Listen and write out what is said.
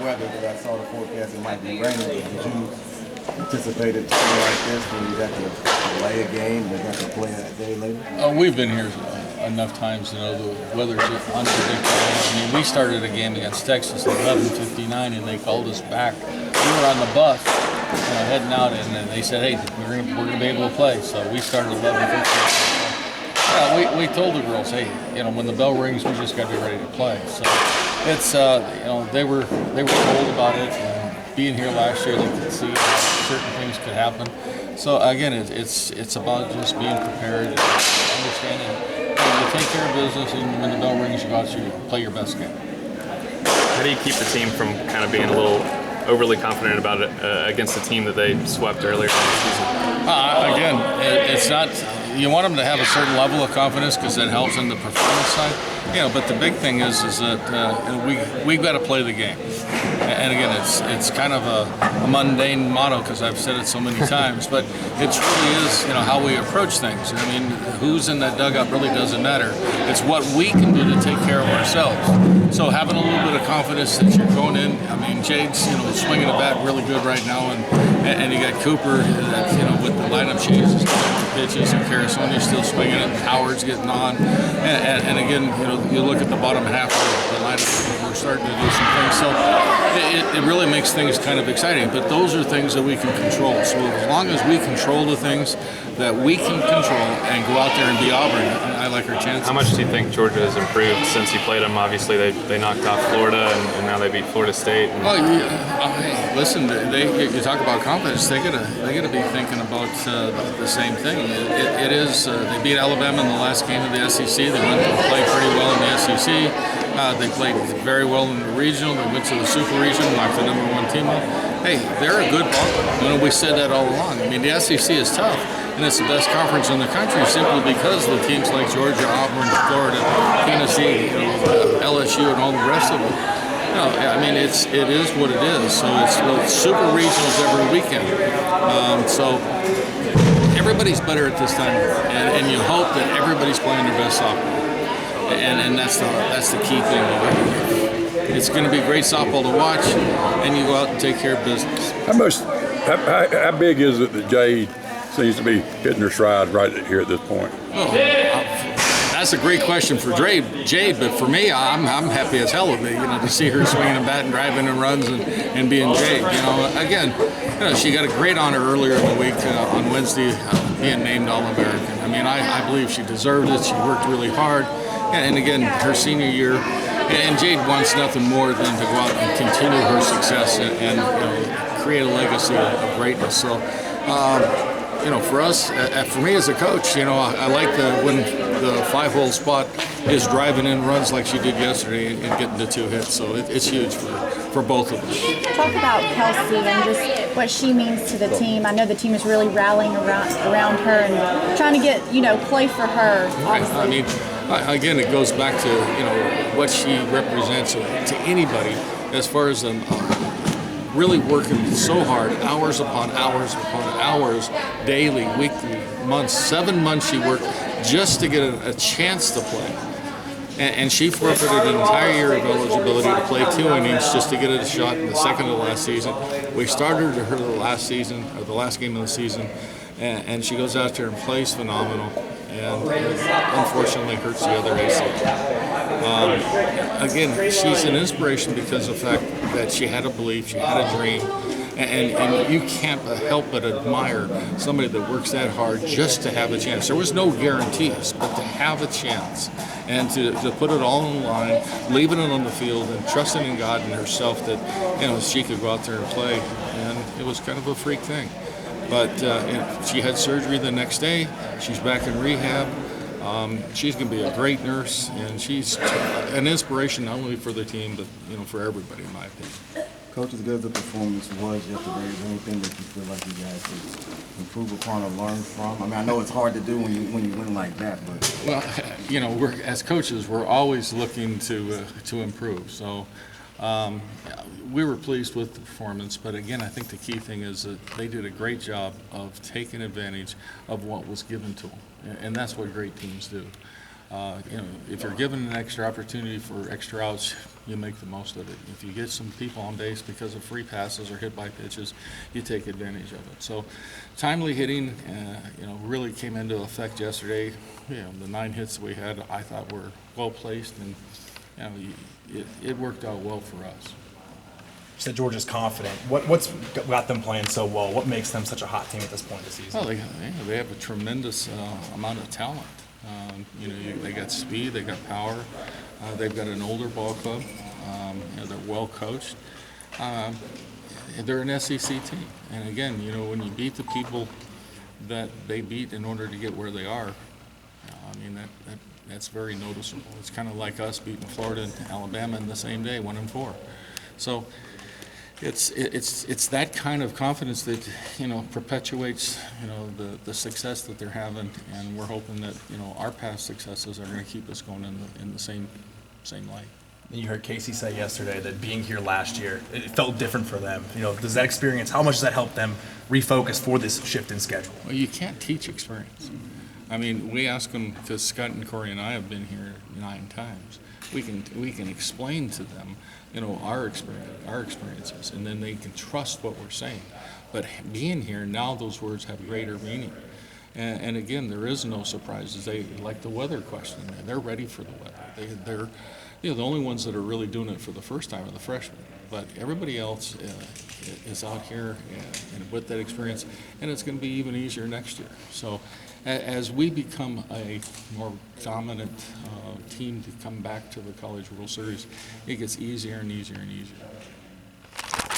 weather, because I saw the forecast, it might be raining, but did you anticipate it to be like this when you got to delay a game and got to play that day later? We've been here enough times to know the weather's unpredictable. I mean, we started a game against Texas at 11:59, and they called us back. We were on the bus heading out, and then they said, "Hey, we're gonna be able to play." So we started 11:59. Yeah, we told the girls, "Hey, when the bell rings, we just got to be ready to play." So it's they were told about it. And being here last year, they could see certain things could happen. So again, it's about just being prepared and understanding. You take care of business, and when the bell rings, you go out and play your best game. How do you keep the team from kind of being a little overly confident about it against the team that they swept earlier in the season? Again, it's not. You want them to have a certain level of confidence because that helps in the performance side. But the big thing is that we've got to play the game. And again, it's kind of a mundane motto because I've said it so many times, but it really is how we approach things. I mean, who's in that dugout really doesn't matter. It's what we can do to take care of ourselves. So having a little bit of confidence that you're going in. I mean, Jade's swinging the bat really good right now, and you got Cooper that with the lineup changes, pitches, and Carasoni's still swinging it. Howard's getting on, and again, you look at the bottom half of the lineup, we're starting to do some things. So it really makes things kind of exciting. But those are things that we can control. So as long as we control the things that we can control and go out there and be Auburn, I like our chances. How much do you think Georgia has improved since you played them? Obviously, they knocked off Florida, and now they beat Florida State. Well, hey, listen, you talk about confidence. They gotta be thinking about the same thing. It is they beat Alabama in the last game of the SEC. They went to play pretty well in the SEC. They played very well in the regional. They went to the Super Regional, knocked the #1 team out. Hey, they're a good ball. We said that all along. I mean, the SEC is tough, and it's the best conference in the country simply because of the teams like Georgia, Auburn, Florida, Tennessee, LSU, and all the rest of them. I mean, it is what it is. So it's Super Regionals every weekend. So everybody's better at this time, and you hope that everybody's playing their best softball. And that's the key thing. It's going to be great softball to watch, and you go out and take care of business. How big is it that Jade seems to be hitting her stride right here at this point? That's a great question for Jade, but for me, I'm happy as hell with it. To see her swinging a bat and driving in runs and being Jade. Again, she got a great honor earlier in the week on Wednesday, being named All-American. I mean, I believe she deserved it. She worked really hard. And again, her senior year, and Jade wants nothing more than to go out and continue her success and create a legacy of greatness. So, for us, for me as a coach, I like when the 5-hole spot is driving in runs like she did yesterday and getting the 2 hits. So it's huge for both of us. Talk about Kelsey and just what she means to the team. I know the team is really rallying around her and trying to get, play for her. Right. I mean, again, it goes back to what she represents to anybody as far as really working so hard, hours upon hours upon hours, daily, weekly, months. 7 months she worked just to get a chance to play. And she forfeited an entire year of eligibility to play 2 innings just to get a shot in the second of the last season. We started her the last season, or the last game of the season, and she goes out there and plays phenomenal. And unfortunately hurts the other ACL. Again, she's an inspiration because of the fact that she had a belief, she had a dream, and you can't help but admire somebody that works that hard just to have a chance. There was no guarantees, but to have a chance and to put it all on the line, leaving it on the field and trusting in God and herself that she could go out there and play, and it was kind of a freak thing. But she had surgery the next day. She's back in rehab. She's going to be a great nurse, and she's an inspiration not only for the team, but for everybody, in my opinion. Coach, as good as the performance was yesterday, is there anything that you feel like you guys could improve upon or learn from? I mean, I know it's hard to do when you win like that, but well, we're as coaches, we're always looking to improve. So. We were pleased with the performance, but again, I think the key thing is that they did a great job of taking advantage of what was given to them, and that's what great teams do. If you're given an extra opportunity for extra outs, you make the most of it. If you get some people on base because of free passes or hit by pitches, you take advantage of it. So timely hitting, really came into effect yesterday. The 9 hits that we had, I thought were well placed, and it worked out well for us. You said Georgia's confident. What's got them playing so well? What makes them such a hot team at this point this season? Well, they have a tremendous amount of talent. They got speed, they got power. They've got an older ball club. They're well coached. They're an SEC team. And again, when you beat the people that they beat in order to get where they are, that's very noticeable. It's kind of like us beating Florida and Alabama in the same day, 1-4. So it's that kind of confidence that perpetuates the success that they're having, and we're hoping that our past successes are going to keep us going in the same light. You heard Casey say yesterday that being here last year, it felt different for them. Does that experience, how much does that help them refocus for this shift in schedule? Well, you can't teach experience. We ask them, because Scott and Corey and I have been here 9 times. We can explain to them, our experiences, and then they can trust what we're saying. But being here now, those words have greater meaning. And again, there is no surprises. They like the weather question. They're ready for the weather. They're the only ones that are really doing it for the first time are the freshmen. But everybody else is out here and with that experience, and it's going to be even easier next year. So as we become a more dominant team to come back to the College World Series, it gets easier and easier and easier.